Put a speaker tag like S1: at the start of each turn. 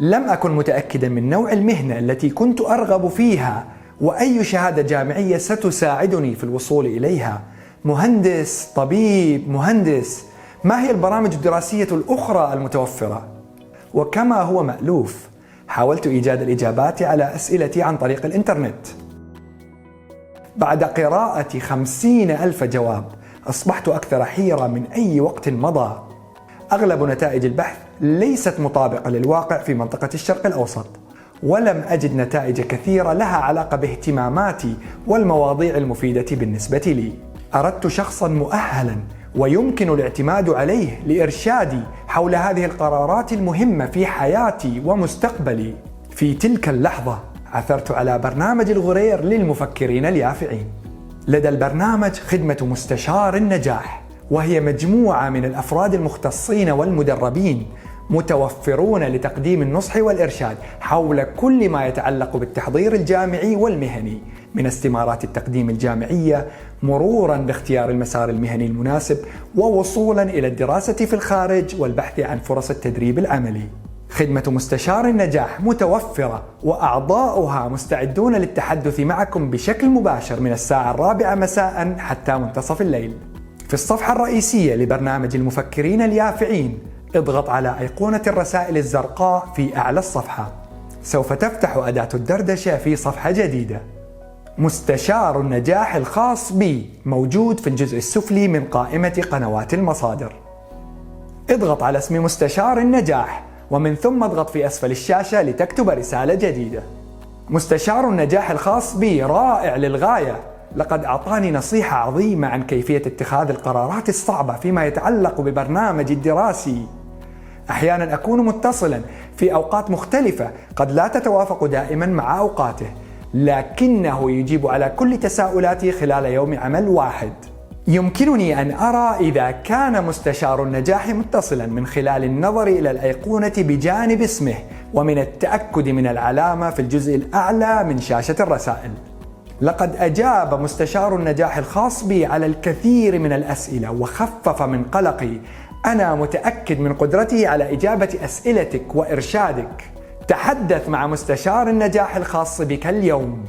S1: لم أكن متأكدا من نوع المهنة التي كنت أرغب فيها وأي شهادة جامعية ستساعدني في الوصول إليها. مهندس، طبيب، مهندس، ما هي البرامج الدراسية الأخرى المتوفرة؟ وكما هو مألوف، حاولت إيجاد الإجابات على أسئلتي عن طريق الإنترنت. بعد قراءة 50,000 جواب أصبحت أكثر حيرة من أي وقت مضى. أغلب نتائج البحث ليست مطابقة للواقع في منطقة الشرق الأوسط، ولم أجد نتائج كثيرة لها علاقة باهتماماتي والمواضيع المفيدة بالنسبة لي. أردت شخصاً مؤهلاً ويمكن الاعتماد عليه لإرشادي حول هذه القرارات المهمة في حياتي ومستقبلي. في تلك اللحظة عثرت على برنامج الغرير للمفكرين اليافعين. لدى البرنامج خدمة مستشار النجاح، وهي مجموعة من الأفراد المختصين والمدربين متوفرون لتقديم النصح والإرشاد حول كل ما يتعلق بالتحضير الجامعي والمهني، من استمارات التقديم الجامعية مروراً باختيار المسار المهني المناسب، ووصولاً إلى الدراسة في الخارج والبحث عن فرص التدريب العملي. خدمة مستشار النجاح متوفرة، وأعضاؤها مستعدون للتحدث معكم بشكل مباشر من الساعة 4 مساء حتى منتصف الليل. في الصفحة الرئيسية لبرنامج المفكرين اليافعين اضغط على أيقونة الرسائل الزرقاء في أعلى الصفحة. سوف تفتح أداة الدردشة في صفحة جديدة. مستشار النجاح الخاص بي موجود في الجزء السفلي من قائمة قنوات المصادر. اضغط على اسم مستشار النجاح، ومن ثم اضغط في أسفل الشاشة لتكتب رسالة جديدة. مستشار النجاح الخاص بي رائع للغاية. لقد أعطاني نصيحة عظيمة عن كيفية اتخاذ القرارات الصعبة فيما يتعلق ببرنامجي الدراسي. أحيانا أكون متصلا في أوقات مختلفة قد لا تتوافق دائما مع أوقاته، لكنه يجيب على كل تساؤلاتي خلال يوم عمل واحد. يمكنني أن أرى إذا كان مستشار النجاح متصلا من خلال النظر إلى الأيقونة بجانب اسمه، ومن التأكد من العلامة في الجزء الأعلى من شاشة الرسائل. لقد أجاب مستشار النجاح الخاص بي على الكثير من الأسئلة وخفف من قلقي. أنا متأكد من قدرته على إجابة أسئلتك وإرشادك. تحدث مع مستشار النجاح الخاص بك اليوم.